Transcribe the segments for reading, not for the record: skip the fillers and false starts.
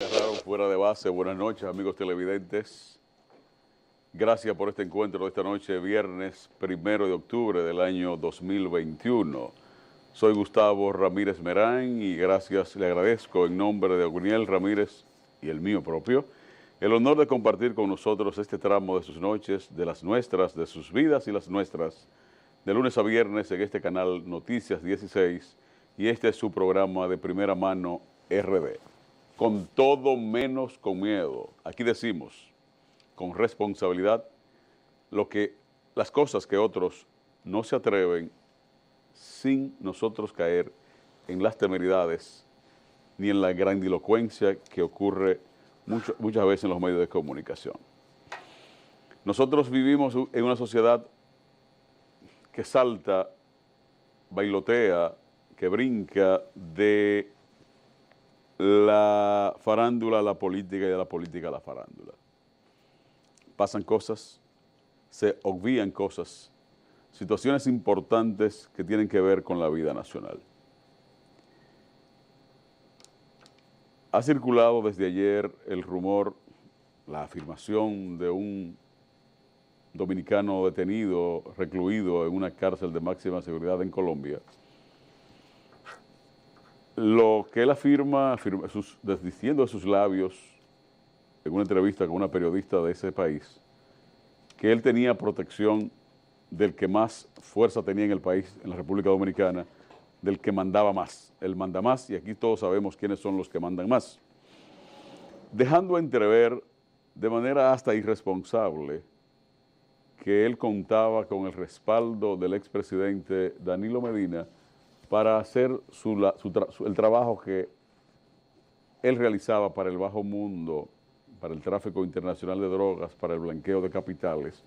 Cerraron fuera de base. Buenas noches, amigos televidentes. Gracias por este encuentro de esta noche, viernes 1 de octubre del año 2021. Soy Gustavo Ramírez Merán y gracias, le agradezco en nombre de Oguniel Ramírez y el mío propio, el honor de compartir con nosotros este tramo de sus noches, de las nuestras, de sus vidas y las nuestras, de lunes a viernes en este canal Noticias 16 y este es su programa de primera mano RD. Con todo menos con miedo. Aquí decimos, con responsabilidad, las cosas que otros no se atreven sin nosotros caer en las temeridades ni en la grandilocuencia que ocurre muchas veces en los medios de comunicación. Nosotros vivimos en una sociedad que salta, bailotea, que brinca de la farándula a la política y de la política a la farándula. Pasan cosas, se obvian cosas, situaciones importantes que tienen que ver con la vida nacional. Ha circulado desde ayer el rumor, la afirmación de un dominicano detenido, recluido en una cárcel de máxima seguridad en Colombia. Lo que él afirma diciendo de sus labios, en una entrevista con una periodista de ese país, que él tenía protección del que más fuerza tenía en el país, en la República Dominicana, del que mandaba más. Él manda más y aquí todos sabemos quiénes son los que mandan más. Dejando entrever de manera hasta irresponsable que él contaba con el respaldo del expresidente Danilo Medina para hacer el trabajo que él realizaba para el bajo mundo, para el tráfico internacional de drogas, para el blanqueo de capitales,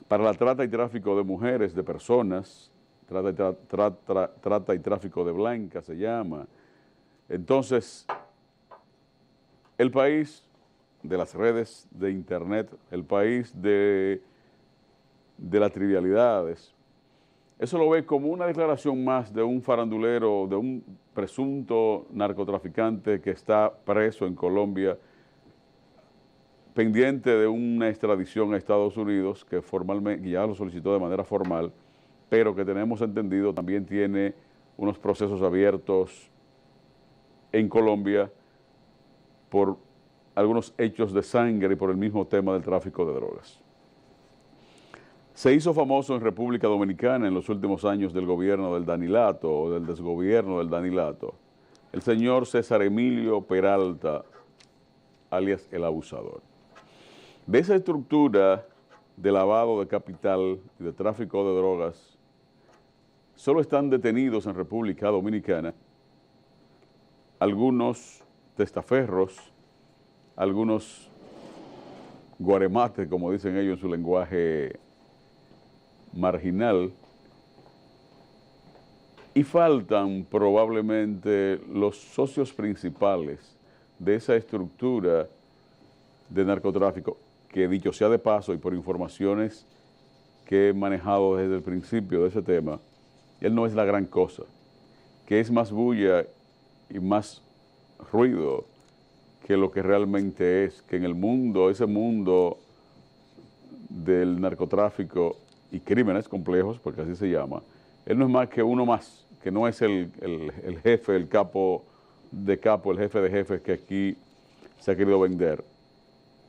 para la trata y tráfico de mujeres, de personas, trata y tráfico de blancas se llama. Entonces, el país de las redes de internet, el país de las trivialidades, eso lo ve como una declaración más de un farandulero, de un presunto narcotraficante que está preso en Colombia, pendiente de una extradición a Estados Unidos, que formalmente ya lo solicitó de manera formal, pero que tenemos entendido también tiene unos procesos abiertos en Colombia por algunos hechos de sangre y por el mismo tema del tráfico de drogas. Se hizo famoso en República Dominicana en los últimos años del gobierno del Danilato o del desgobierno del Danilato, el señor César Emilio Peralta, alias el abusador. De esa estructura de lavado de capital y de tráfico de drogas, solo están detenidos en República Dominicana algunos testaferros, algunos guaremates, como dicen ellos en su lenguaje marginal, y faltan probablemente los socios principales de esa estructura de narcotráfico, que dicho sea de paso y por informaciones que he manejado desde el principio de ese tema, él no es la gran cosa, que es más bulla y más ruido que lo que realmente es, que en el mundo, ese mundo del narcotráfico y crímenes complejos, porque así se llama, él no es más que uno más, que no es el jefe, el capo, el jefe de jefes que aquí se ha querido vender.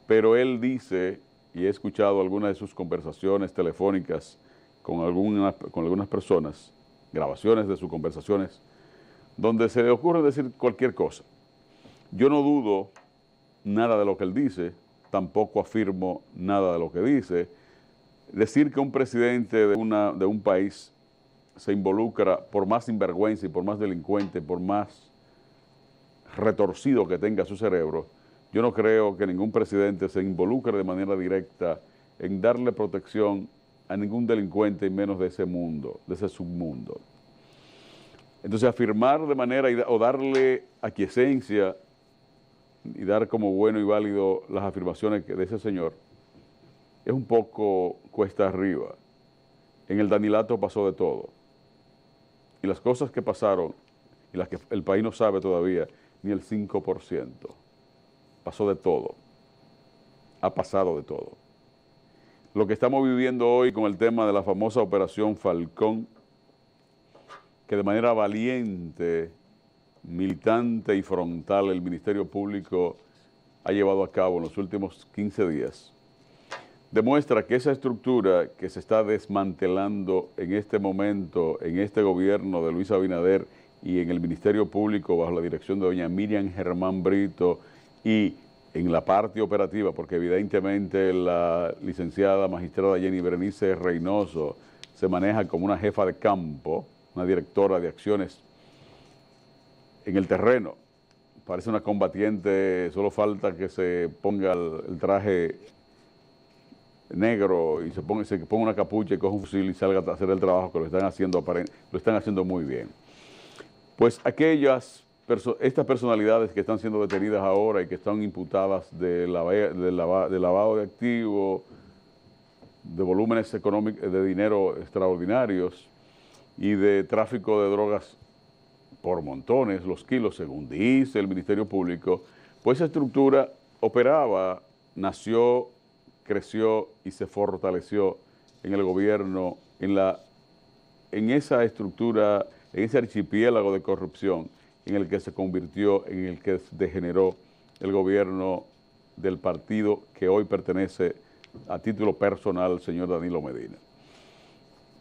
Pero él dice, y he escuchado algunas de sus conversaciones telefónicas con algunas personas, grabaciones de sus conversaciones, donde se le ocurre decir cualquier cosa. Yo no dudo nada de lo que él dice, tampoco afirmo nada de lo que dice. Decir que un presidente de un país se involucra, por más sinvergüenza y por más delincuente, por más retorcido que tenga su cerebro, yo no creo que ningún presidente se involucre de manera directa en darle protección a ningún delincuente y menos de ese mundo, de ese submundo. Entonces afirmar de manera o darle aquiescencia y dar como bueno y válido las afirmaciones de ese señor es un poco cuesta arriba. En el Danilato pasó de todo. Y las cosas que pasaron y las que el país no sabe todavía, ni el 5%. pasó de todo, ha pasado de todo. Lo que estamos viviendo hoy con el tema de la famosa Operación Falcón, que de manera valiente, militante y frontal el Ministerio Público ha llevado a cabo en los últimos 15 días, demuestra que esa estructura que se está desmantelando en este momento, en este gobierno de Luis Abinader y en el Ministerio Público bajo la dirección de doña Miriam Germán Brito y en la parte operativa, porque evidentemente la licenciada magistrada Jenny Berenice Reynoso se maneja como una jefa de campo, una directora de acciones en el terreno. Parece una combatiente, solo falta que se ponga el traje negro y se ponga una capucha y coja un fusil y salga a hacer el trabajo que lo están haciendo muy bien. Pues estas personalidades que están siendo detenidas ahora y que están imputadas de lavado de activos, de volúmenes económicos, de dinero extraordinarios y de tráfico de drogas por montones, los kilos, según dice el Ministerio Público, pues esa estructura operaba, nació, creció y se fortaleció en el gobierno, en esa estructura, en ese archipiélago de corrupción en el que se convirtió, en el que degeneró el gobierno del partido que hoy pertenece a título personal al señor Danilo Medina.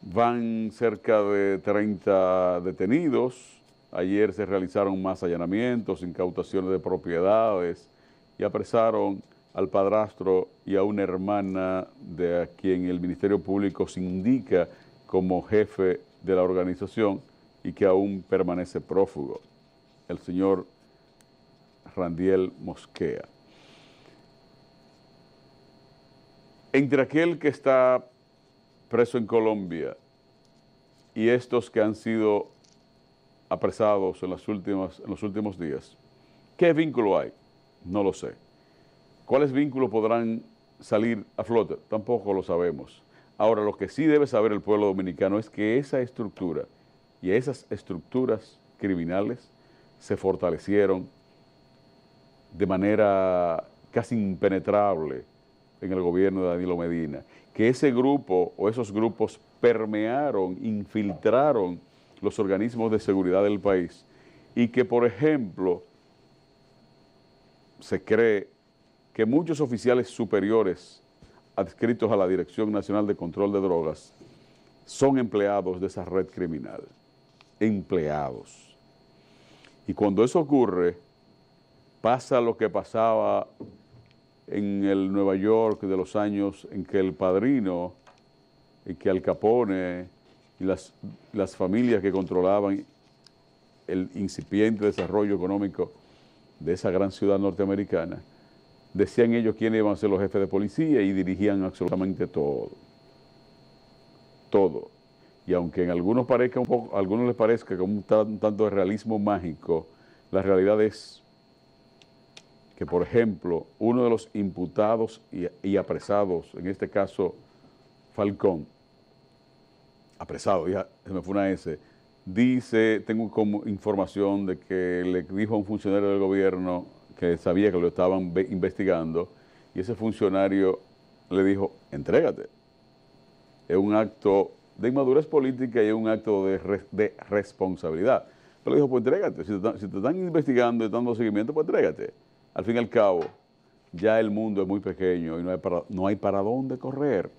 Van cerca de 30 detenidos. Ayer se realizaron más allanamientos, incautaciones de propiedades y apresaron al padrastro y a una hermana de quien el Ministerio Público se indica como jefe de la organización y que aún permanece prófugo, el señor Randiel Mosquea. Entre aquel que está preso en Colombia y estos que han sido apresados en los últimos días, ¿qué vínculo hay? No lo sé. ¿Cuáles vínculos podrán salir a flote? Tampoco lo sabemos. Ahora, lo que sí debe saber el pueblo dominicano es que esa estructura y esas estructuras criminales se fortalecieron de manera casi impenetrable en el gobierno de Danilo Medina, que ese grupo o esos grupos permearon, infiltraron los organismos de seguridad del país y que, por ejemplo, se cree que muchos oficiales superiores adscritos a la Dirección Nacional de Control de Drogas son empleados de esa red criminal, empleados. Y cuando eso ocurre, pasa lo que pasaba en el Nueva York de los años en que El Padrino, y que Al Capone y las familias que controlaban el incipiente desarrollo económico de esa gran ciudad norteamericana, decían ellos quiénes iban a ser los jefes de policía y dirigían absolutamente todo. Todo. Y aunque en algunos les parezca como un tanto de realismo mágico, la realidad es que, por ejemplo, uno de los imputados y apresados, en este caso Falcón, apresado, ya se me fue una S, dice, tengo como información de que le dijo a un funcionario del gobierno que sabía que lo estaban investigando, y ese funcionario le dijo, entrégate. Es un acto de inmadurez política y es un acto de responsabilidad. Pero le dijo, pues entrégate, si te están investigando y dando seguimiento, pues entrégate. Al fin y al cabo, ya el mundo es muy pequeño y no hay para dónde correr.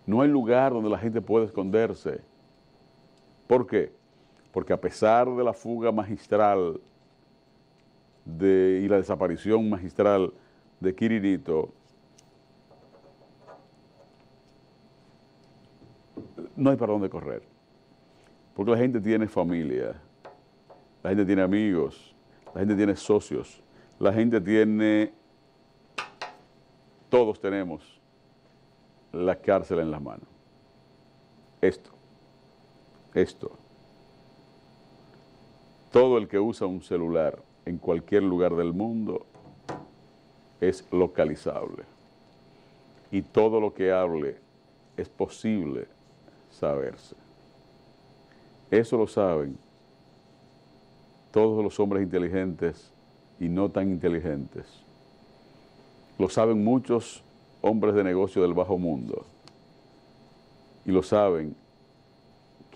No hay lugar donde la gente pueda esconderse. ¿Por qué? Porque a pesar de la fuga magistral y la desaparición magistral de Quirinito, no hay para dónde correr. Porque la gente tiene familia, la gente tiene amigos, la gente tiene socios, la gente tiene, todos tenemos la cárcel en las manos. Esto. Todo el que usa un celular en cualquier lugar del mundo es localizable. Y todo lo que hable es posible saberse. Eso lo saben todos los hombres inteligentes y no tan inteligentes Lo saben muchos hombres de negocio del bajo mundo y lo saben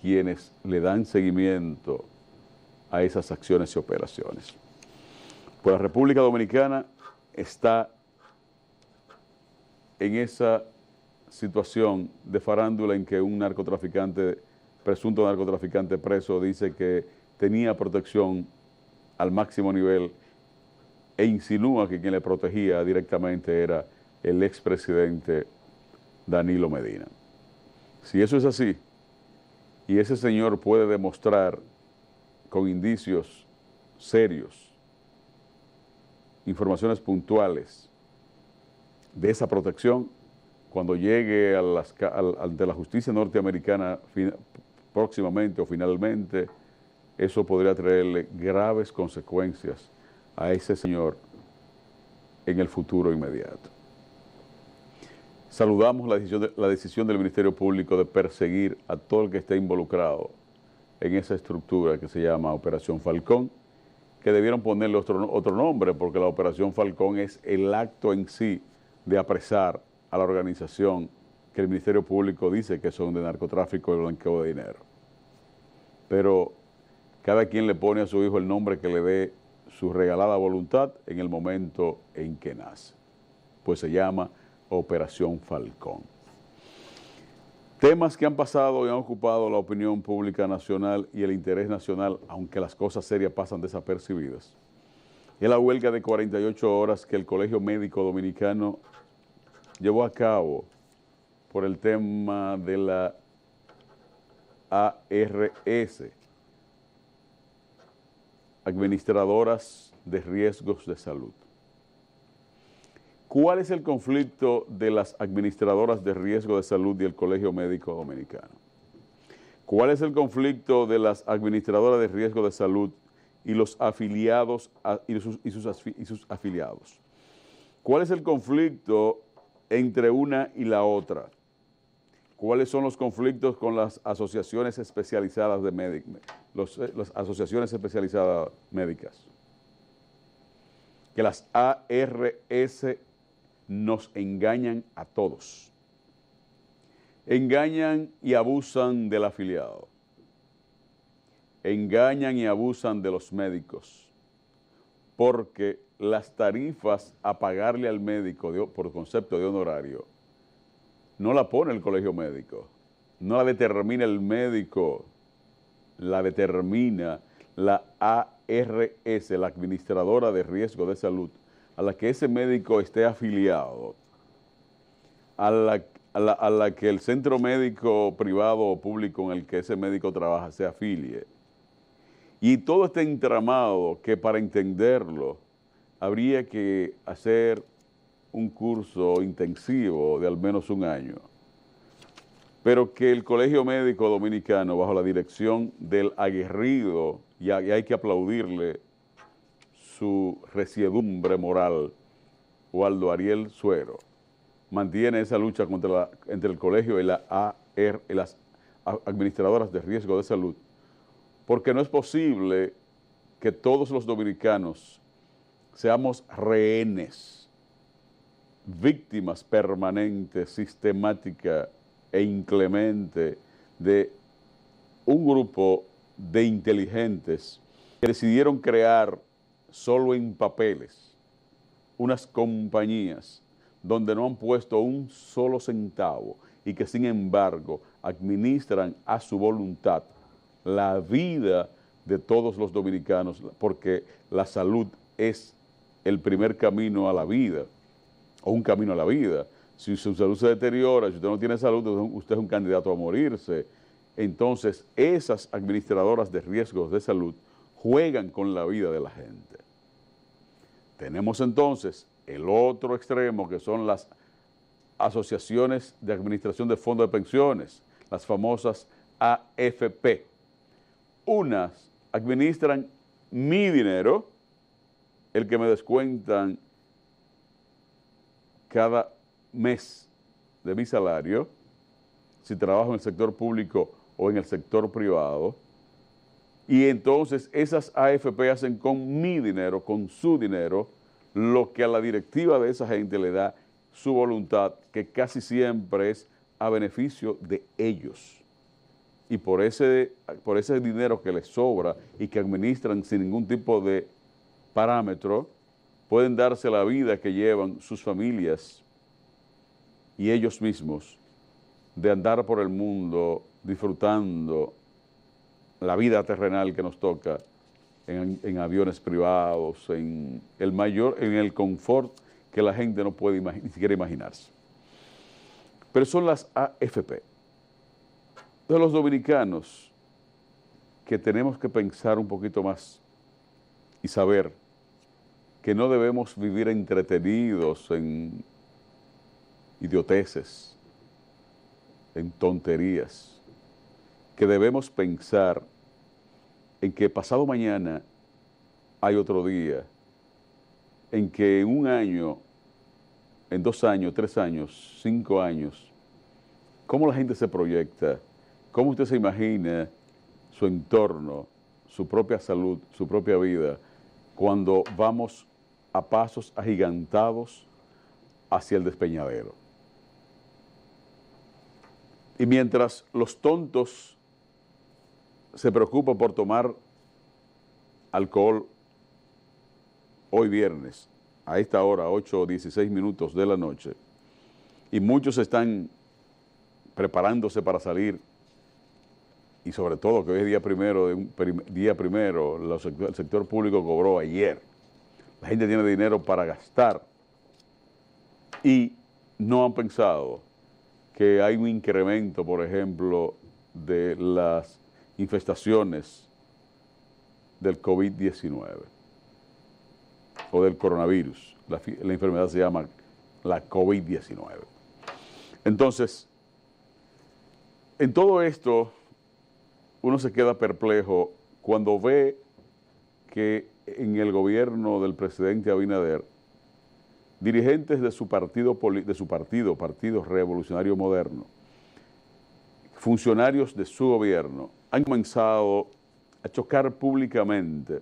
quienes le dan seguimiento a esas acciones y operaciones. Pues la República Dominicana está en esa situación de farándula en que un narcotraficante, presunto narcotraficante preso, dice que tenía protección al máximo nivel e insinúa que quien le protegía directamente era el expresidente Danilo Medina. Si eso es así, y ese señor puede demostrar con indicios serios, informaciones puntuales de esa protección, cuando llegue ante la justicia norteamericana próximamente o finalmente, eso podría traerle graves consecuencias a ese señor en el futuro inmediato. Saludamos la decisión del Ministerio Público de perseguir a todo el que esté involucrado en esa estructura que se llama Operación Falcón, que debieron ponerle otro nombre, porque la Operación Falcón es el acto en sí de apresar a la organización que el Ministerio Público dice que son de narcotráfico y blanqueo de dinero. Pero cada quien le pone a su hijo el nombre que le dé su regalada voluntad en el momento en que nace. Pues se llama Operación Falcón. Temas que han pasado y han ocupado la opinión pública nacional y el interés nacional, aunque las cosas serias pasan desapercibidas. Es la huelga de 48 horas que el Colegio Médico Dominicano llevó a cabo por el tema de la ARS, Administradoras de Riesgos de Salud. ¿Cuál es el conflicto de las administradoras de riesgo de salud y el Colegio Médico Dominicano? ¿Cuál es el conflicto de las administradoras de riesgo de salud y los afiliados y sus afiliados? ¿Cuál es el conflicto entre una y la otra? ¿Cuáles son los conflictos con las asociaciones especializadas de las asociaciones especializadas médicas? Que las ARS nos engañan a todos. Engañan y abusan del afiliado. Engañan y abusan de los médicos. Porque las tarifas a pagarle al médico por concepto de honorario no la pone el colegio médico, no la determina el médico, la determina la ARS, la Administradora de Riesgo de Salud, a la que ese médico esté afiliado, a la que el centro médico privado o público en el que ese médico trabaja se afilie. Y todo este entramado que para entenderlo habría que hacer un curso intensivo de al menos un año, pero que el Colegio Médico Dominicano, bajo la dirección del aguerrido, y hay que aplaudirle su resiedumbre moral, Waldo Ariel Suero, mantiene esa lucha entre el colegio y las administradoras de riesgo de salud, porque no es posible que todos los dominicanos seamos rehenes, víctimas permanentes, sistemática e inclemente de un grupo de inteligentes que decidieron crear solo en papeles unas compañías donde no han puesto un solo centavo y que sin embargo administran a su voluntad la vida de todos los dominicanos, porque la salud es el primer camino a la vida, o un camino a la vida. Si su salud se deteriora, si usted no tiene salud, usted es un candidato a morirse. Entonces, esas administradoras de riesgos de salud juegan con la vida de la gente. Tenemos entonces el otro extremo, que son las asociaciones de administración de fondos de pensiones, las famosas AFP. Unas administran mi dinero, el que me descuentan cada mes de mi salario, si trabajo en el sector público o en el sector privado, y entonces esas AFP hacen con mi dinero, con su dinero, lo que a la directiva de esa gente le da su voluntad, que casi siempre es a beneficio de ellos. Y por ese dinero que les sobra y que administran sin ningún tipo de parámetro, pueden darse la vida que llevan sus familias y ellos mismos de andar por el mundo disfrutando la vida terrenal que nos toca en aviones privados, en el confort que la gente no puede ni siquiera imaginarse. Pero son las AFP. De los dominicanos que tenemos que pensar un poquito más y saber que no debemos vivir entretenidos en idioteces, en tonterías, que debemos pensar en que pasado mañana hay otro día, en que en un año, en 2 años, 3 años, 5 años, cómo la gente se proyecta, cómo usted se imagina su entorno, su propia salud, su propia vida, cuando vamos a pasos agigantados hacia el despeñadero. Y mientras los tontos se preocupan por tomar alcohol hoy viernes, a esta hora, 8:16 de la noche, y muchos están preparándose para salir, y sobre todo que hoy es día primero, el sector público cobró ayer, la gente tiene dinero para gastar, y no han pensado que hay un incremento, por ejemplo, de las infestaciones del COVID-19 o del coronavirus. La enfermedad se llama la COVID-19. Entonces, en todo esto, uno se queda perplejo cuando ve que en el gobierno del presidente Abinader, dirigentes de su partido, Partido Revolucionario Moderno, funcionarios de su gobierno, han comenzado a chocar públicamente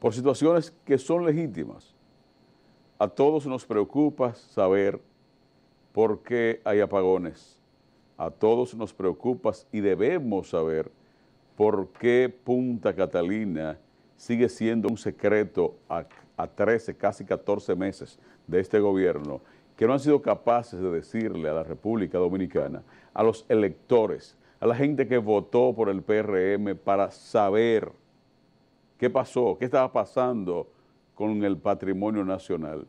por situaciones que son legítimas. A todos nos preocupa saber por qué hay apagones. A todos nos preocupa y debemos saber por qué Punta Catalina sigue siendo un secreto a 13, casi 14 meses de este gobierno, que no han sido capaces de decirle a la República Dominicana, a los electores, a la gente que votó por el PRM para saber qué pasó, qué estaba pasando con el patrimonio nacional.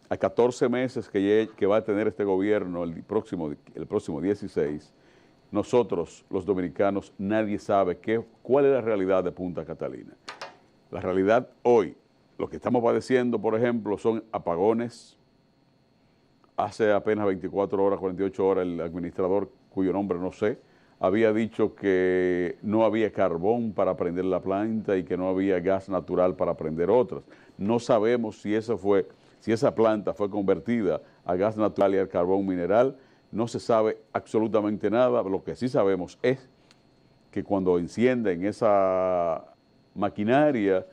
A 14 meses que va a tener este gobierno el próximo 16, nosotros, los dominicanos, nadie sabe cuál es la realidad de Punta Catalina. La realidad hoy, lo que estamos padeciendo, por ejemplo, son apagones. Hace apenas 24 horas, 48 horas, el administrador, cuyo nombre no sé, había dicho que no había carbón para prender la planta y que no había gas natural para prender otras. No sabemos si esa planta fue convertida a gas natural y al carbón mineral. No se sabe absolutamente nada. Lo que sí sabemos es que cuando encienden esa maquinaria,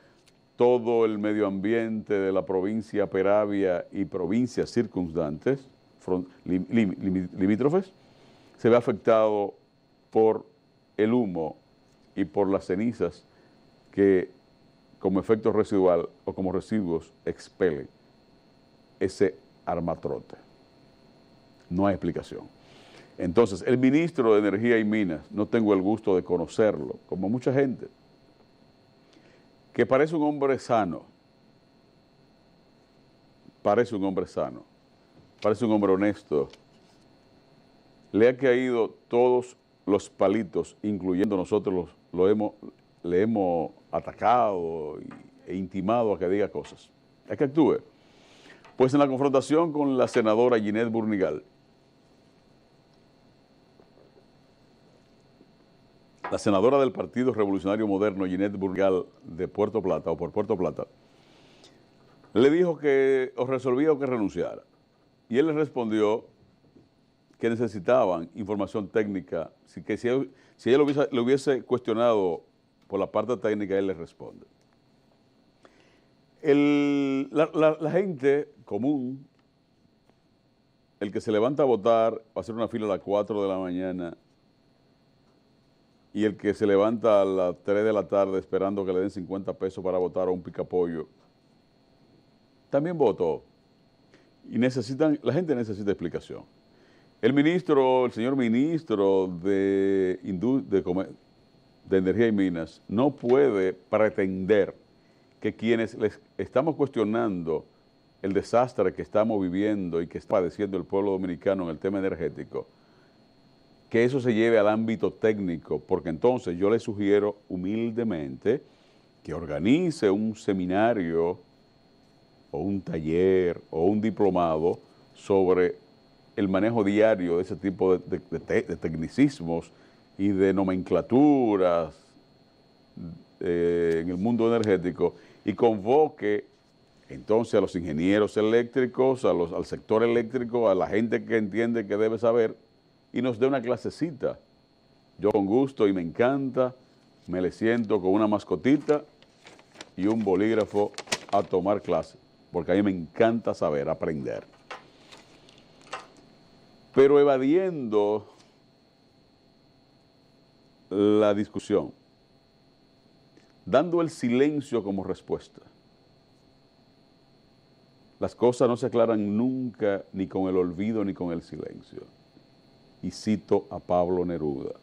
todo el medio ambiente de la provincia Peravia y provincias circundantes, limítrofes, se ve afectado por el humo y por las cenizas que como efecto residual o como residuos expele ese armatrote. No hay explicación. Entonces, el ministro de Energía y Minas, no tengo el gusto de conocerlo, como mucha gente, que parece un hombre sano, parece un hombre honesto, le ha caído todos los palitos, incluyendo nosotros le hemos atacado e intimado a que diga cosas, a que actúe. Pues en la confrontación con la senadora Ginette Burnigal, la senadora del Partido Revolucionario Moderno, Ginette Burnigal, de Puerto Plata, o por Puerto Plata, le dijo que o resolvía o que renunciara. Y él le respondió que necesitaban información técnica, que si ella lo hubiese cuestionado por la parte técnica, él le responde. La gente común, el que se levanta a votar, va a hacer una fila a las 4 de la mañana y el que se levanta a las 3 de la tarde esperando que le den 50 pesos para votar a un picapollo, también votó. Y la gente necesita explicación. El señor ministro de Energía y Minas no puede pretender que quienes les estamos cuestionando el desastre que estamos viviendo y que está padeciendo el pueblo dominicano en el tema energético, que eso se lleve al ámbito técnico, porque entonces yo le sugiero humildemente que organice un seminario o un taller o un diplomado sobre el manejo diario de ese tipo de tecnicismos y de nomenclaturas en el mundo energético, y convoque entonces a los ingenieros eléctricos, al sector eléctrico, a la gente que entiende que debe saber, y nos dé una clasecita. Yo con gusto y me encanta, me le siento con una mascotita y un bolígrafo a tomar clase, porque a mí me encanta saber, aprender. Pero evadiendo la discusión, dando el silencio como respuesta, las cosas no se aclaran nunca ni con el olvido ni con el silencio. Y cito a Pablo Neruda.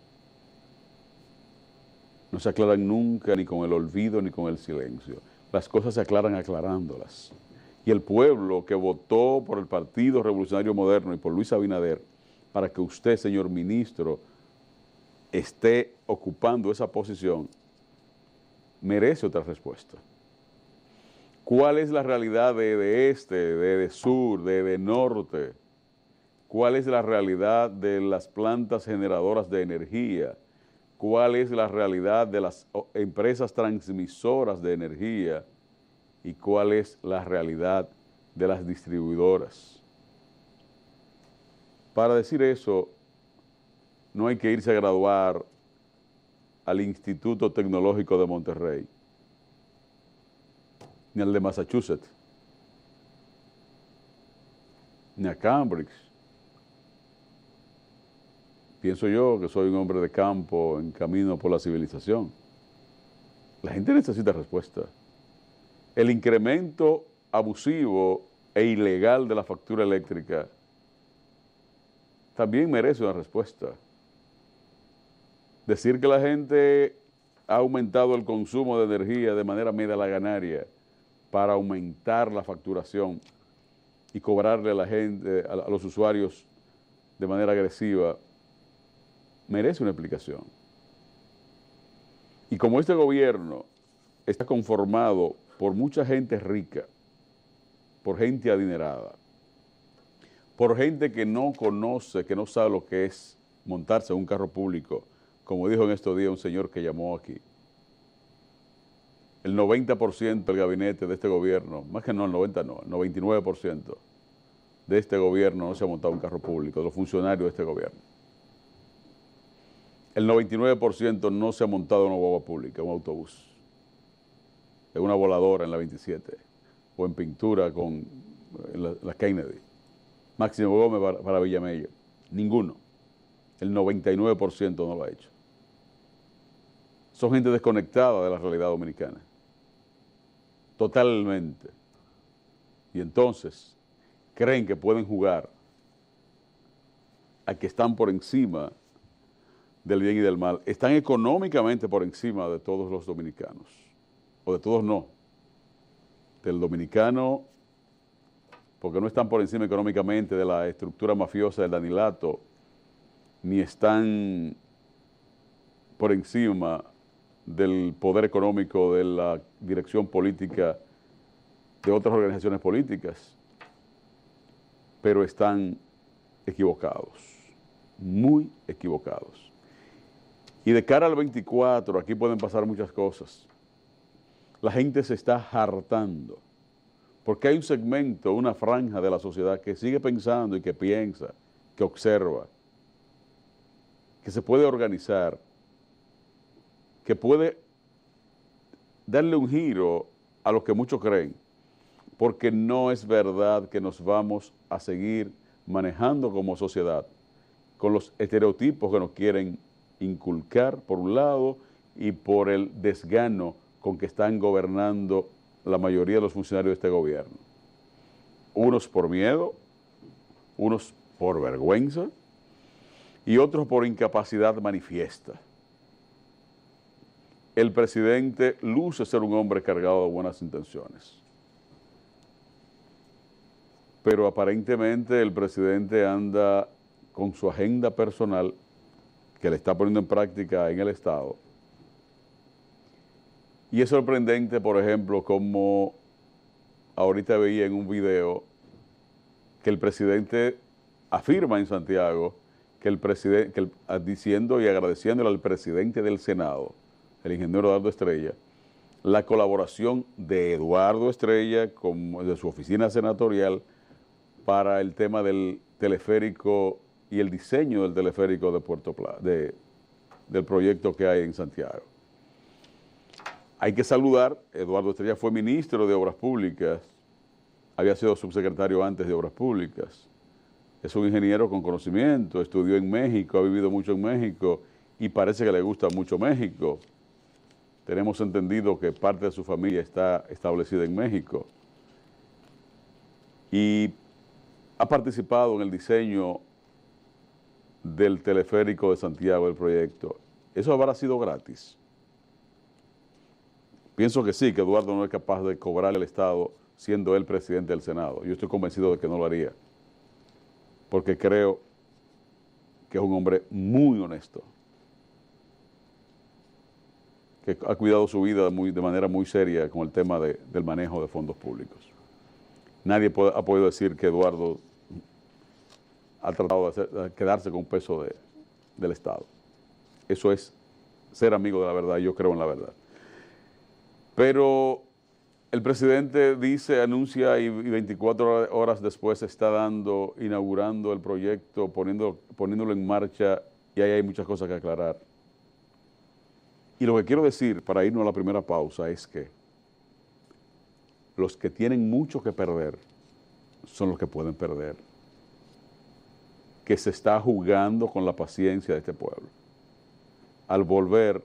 No se aclaran nunca ni con el olvido ni con el silencio. Las cosas se aclaran aclarándolas. Y el pueblo que votó por el Partido Revolucionario Moderno y por Luis Abinader, para que usted, señor ministro, esté ocupando esa posición, merece otra respuesta. ¿Cuál es la realidad de este, de sur, de norte? ¿Cuál es la realidad de las plantas generadoras de energía? ¿Cuál es la realidad de las empresas transmisoras de energía? ¿Y cuál es la realidad de las distribuidoras? Para decir eso, no hay que irse a graduar al Instituto Tecnológico de Monterrey, ni al de Massachusetts, ni a Cambridge. Pienso yo que soy un hombre de campo en camino por la civilización. La gente necesita respuesta. El incremento abusivo e ilegal de la factura eléctrica también merece una respuesta. Decir que la gente ha aumentado el consumo de energía de manera medalaganaria para aumentar la facturación y cobrarle a la gente, a los usuarios de manera agresiva, merece una explicación. Y como este gobierno está conformado por mucha gente rica, por gente adinerada, por gente que no conoce, que no sabe lo que es montarse en un carro público, como dijo en estos días un señor que llamó aquí. El 90% del gabinete de este gobierno, más que no, el 90 no, el 99% de este gobierno no se ha montado en un carro público, de los funcionarios de este gobierno. El 99% no se ha montado en una guagua pública, en un autobús, en una voladora en la 27, o en pintura en la Kennedy. Máximo Gómez para Villamella. Ninguno. El 99% no lo ha hecho. Son gente desconectada de la realidad dominicana. Totalmente. Y entonces creen que pueden jugar a que están por encima del bien y del mal. Están económicamente por encima de todos los dominicanos. O de todos no. Del dominicano, porque no están por encima económicamente de la estructura mafiosa del Danilato, ni están por encima del poder económico de la dirección política de otras organizaciones políticas, pero están equivocados, muy equivocados. Y de cara al 24, aquí pueden pasar muchas cosas. La gente se está hartando, porque hay un segmento, una franja de la sociedad que sigue pensando y que piensa, que observa, que se puede organizar, que puede darle un giro a lo que muchos creen, porque no es verdad que nos vamos a seguir manejando como sociedad con los estereotipos que nos quieren inculcar por un lado y por el desgano con que están gobernando la mayoría de los funcionarios de este gobierno. Unos por miedo, unos por vergüenza y otros por incapacidad manifiesta. El presidente luce ser un hombre cargado de buenas intenciones, pero aparentemente el presidente anda con su agenda personal que le está poniendo en práctica en el Estado. Y es sorprendente, por ejemplo, como ahorita veía en un video que el presidente afirma en Santiago que el presidente, diciendo y agradeciéndole al presidente del Senado, el ingeniero Eduardo Estrella, la colaboración de Eduardo Estrella de su oficina senatorial para el tema del teleférico y el diseño del teleférico de Puerto Plata, del proyecto que hay en Santiago. Hay que saludar, Eduardo Estrella fue ministro de Obras Públicas, había sido subsecretario antes de Obras Públicas, es un ingeniero con conocimiento, estudió en México, ha vivido mucho en México y parece que le gusta mucho México. Tenemos entendido que parte de su familia está establecida en México y ha participado en el diseño del teleférico de Santiago, del proyecto. ¿Eso habrá sido gratis? Pienso que sí, que Eduardo no es capaz de cobrar al Estado siendo él presidente del Senado. Yo estoy convencido de que no lo haría, porque creo que es un hombre muy honesto, que ha cuidado su vida de manera muy seria con el tema del manejo de fondos públicos. Nadie ha podido decir que Eduardo ha tratado de quedarse con un peso del Estado. Eso es ser amigo de la verdad, yo creo en la verdad. Pero el presidente dice, anuncia y 24 horas después está inaugurando el proyecto, poniéndolo en marcha y ahí hay muchas cosas que aclarar. Y lo que quiero decir para irnos a la primera pausa es que los que tienen mucho que perder son los que pueden perder, que se está jugando con la paciencia de este pueblo. Al volver,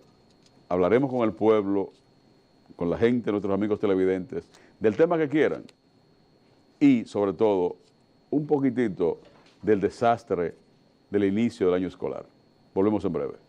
hablaremos con el pueblo, con la gente, nuestros amigos televidentes, del tema que quieran y, sobre todo, un poquitito del desastre del inicio del año escolar. Volvemos en breve.